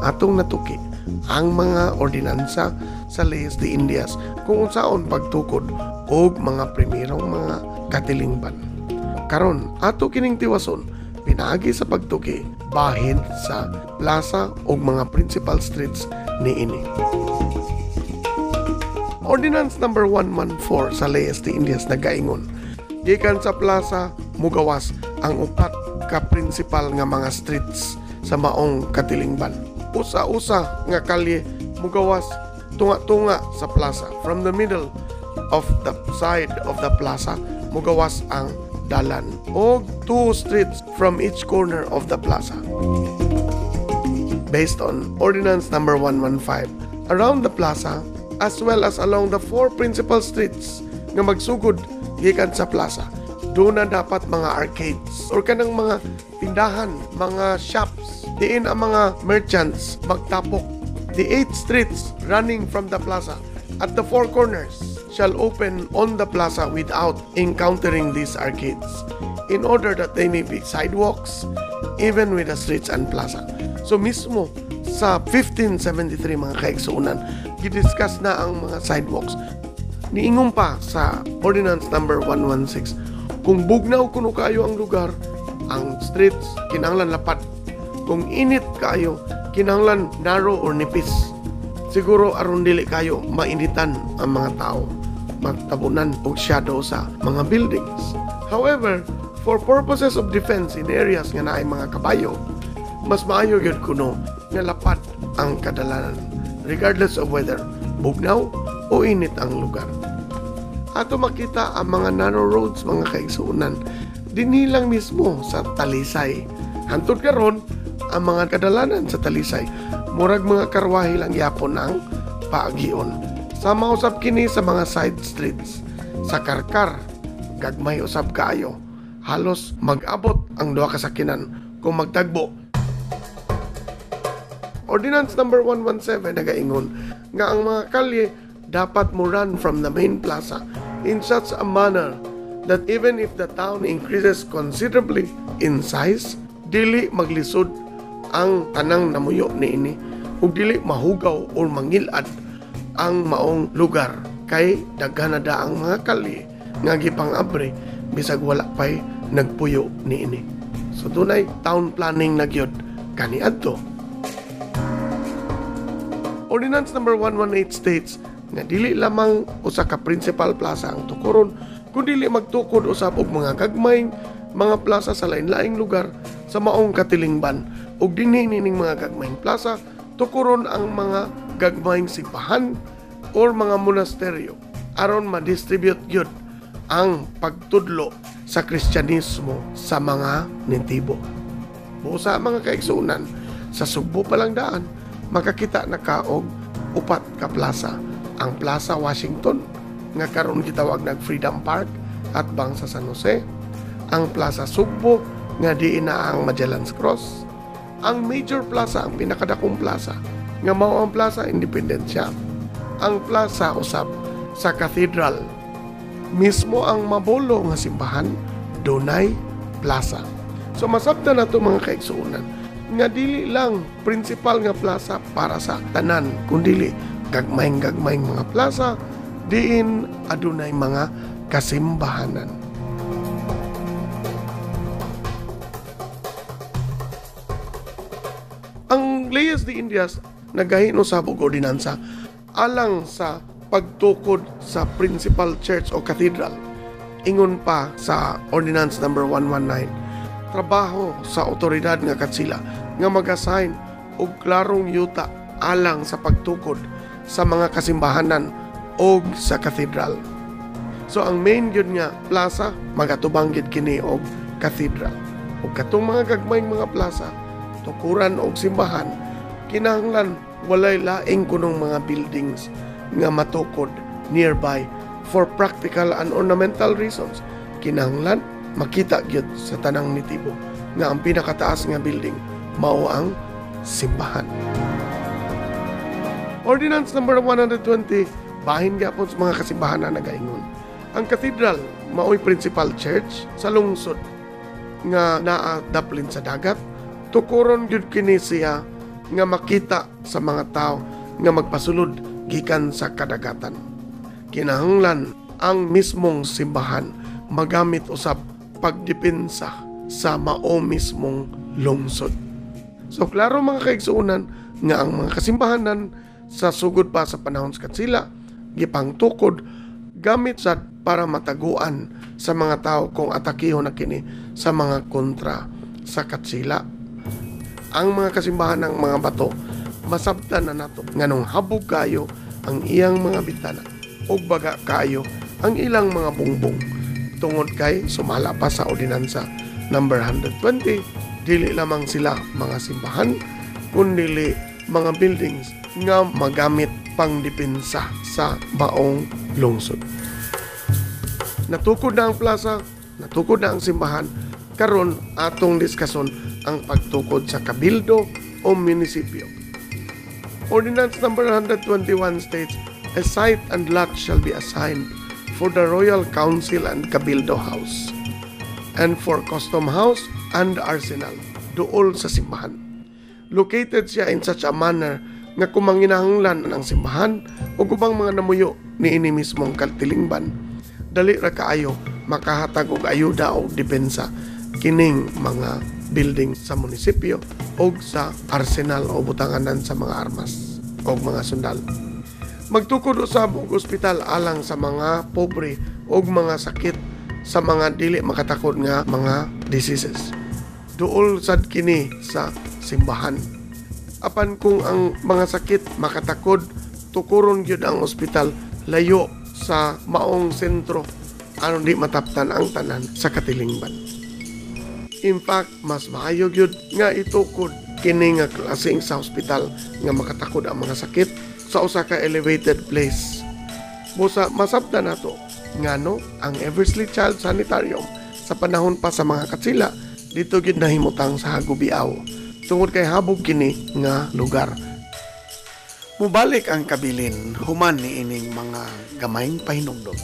atong natuki ang mga ordinansa sa Leyes de Indias kung unsaon pagtukod og mga primerong mga katilingban. Karon ato kining tiwason pinaagi sa pagtuki bahin sa plaza o mga principal streets niini. Ordinance number 114 sa Leyes de Indias nagaingon, gikan sa plaza mugawas ang upat ka principal nga mga streets sa maong katilingban. Usa-usa nga kalye mugawas tunga-tunga sa plaza. From the middle of the side of the plaza mugawas ang dalan o 2 streets from each corner of the plaza. Based on Ordinance number 115, around the plaza as well as along the 4 principal streets nga magsugod gikan sa plaza, doon na dapat mga arcades or kanang mga tindahan, mga shops, diin ang mga merchants magtapok. The 8 streets running from the plaza at the 4 corners shall open on the plaza without encountering these arcades, in order that they may be sidewalks even with the streets and plaza. So mismo sa 1573 mga kaigsuunan, gidiscuss na ang mga sidewalks. Niingon pa sa Ordinance number 116, kung bugnaw kuno kayo ang lugar, ang streets kinahanglan lapat. Kung init kayo, kinahanglan narrow or nipis. Siguro aron dili kayo mainitan ang mga tao, magtabunan og shadow sa mga buildings. However, for purposes of defense in areas nga naay mga kabayo, mas maayo gyud kuno nga lapat ang kadalanan regardless of whether bugnaw o init ang lugar. Ato makita ang mga narrow roads mga kaigsuunan dinhi lang mismo sa Talisay. Hantod karon ang mga kadalanan sa Talisay murag mga karwahe lang yapon ang paagion. Sama usab kini sa mga side streets. Sa Karkar, gagmay usab kaayo. Halos mag-abot ang duha ka sakinan kung magtagbo. Ordinance number 117 nagaingon nga ang mga kalye dapat mo run from the main plaza in such a manner that even if the town increases considerably in size, dili maglisod ang tanang namuyo niini ug dili mahugaw o mangilad ang maong lugar kay daghan na daang mga kalye nga gipang-abre bisag wala pay nagpuyo niini. So dunay town planning na gyud kaniadto. Ordinance number 118 states nga dili lamang usa ka principal plaza ang tukuron, kundi magtukod usab og mga gagmayng mga plaza sa lain-laing lugar sa maong katilingban ug dinhi nining mga gagmayng plaza tukuron ang mga gagmayng simbahan or mga monasteryo aron ma-distribute gyud ang pagtudlo sa Kristyanismo sa mga natibo. Busa mga kaigsuunan, sa Sugbo pa lang daan makakita na kaog upat ka plaza. Ang Plaza Washington nga karon gitawag nag Freedom Park at bang sa San Jose, ang Plaza Sugbo nga diin na ang Magellan's Cross, ang Major Plaza ang pinakadakong plaza nga mao ang Plaza Independencia, ang plaza usab sa Cathedral. Mismo ang mabolo nga simbahan dunay plaza. So masabtan nato mga kaigsuunan nga dili lang principal nga plaza para sa tanan, kundi gagmayng mga plaza diin adunay mga kasimbahanan. Ang Leyes de Indias nagahino sa ordinansa alang sa pagtukod sa principal church o cathedral. Ingon pa sa Ordinance number 119, trabaho sa otoridad nga katsila nga mag-assign og klarong yuta alang sa pagtukod sa mga kasimbahanan o sa cathedral. So ang main yun nga plaza magatubang gid kini og cathedral. Ug katong mga gagmayng mga plaza tukuran og simbahan kinahanglan walay laing kunong mga buildings nga matukod nearby for practical and ornamental reasons. Kinahanglan makita gyud sa tanang nitibo nga ang pinakataas nga building mao ang simbahan. Ordinance number 120 bahin gyapon sa mga kasimbahan na nagaingon. Ang cathedral mao'y principal church sa lungsod nga naa daplin sa dagat. Tukuron gyud kini siya nga makita sa mga tao nga magpasulod gikan sa kadagatan. Kinahanglan ang mismong simbahan magamit usab pagdepensa sa mao mismong lungsod. So klaro mga kaigsuunan nga ang mga kasimbahanan sa sugod pa sa panahon sa katsila gipangtukod gamit sad para mataguan sa mga tao kung atakihon na kini sa mga kontra sa katsila. Ang mga kasimbahan ng mga bato masabtan na nato nganong habog kayo ang iyang mga bitana ug baga kayo ang ilang mga bungbong tungod kay sumala pa sa ordinansa number 120 dili lamang sila mga simbahan kundi mga buildings nga magamit pangdepensa sa baong lungsod. Natukod na ang plaza, natukod na ang simbahan, karon atong diskason ang pagtukod sa kabildo o munisipyo. Ordinance number 121 states, a site and lot shall be assigned for the Royal Council and Cabildo House and for Custom House and Arsenal, duol sa simbahan. Located siya in such a manner nga kumanginahanglan ang simbahan o gubang mga namuyo ni ini mismong katilingban, dali ra kaayo makahatag og ayuda o depensa kining mga building sa munisipyo o sa arsenal o butanganan sa mga armas o mga sundalo. Magtukod usab og ospital alang sa mga pobre o mga sakit sa mga dili makatakod nga mga diseases. Duol sad kini sa simbahan. Apan kung ang mga sakit makatakod, tukuron gyud ang ospital layo sa maong sentro aron di mataptan ang tanan sa katilingban. In fact, mas maayo gyud nga itukod kini nga klaseng sa ospital nga makatakod ang mga sakit sa usa ka elevated place. Busa masabtan nato ngano ang Eversley Child Sanitarium sa panahon pa sa mga katsila dito gyud nahimutang sa Hagubiaw tungod kay habog kini nga lugar. Mubalik ang kabilin human ni ining mga gamayng pahinumdom.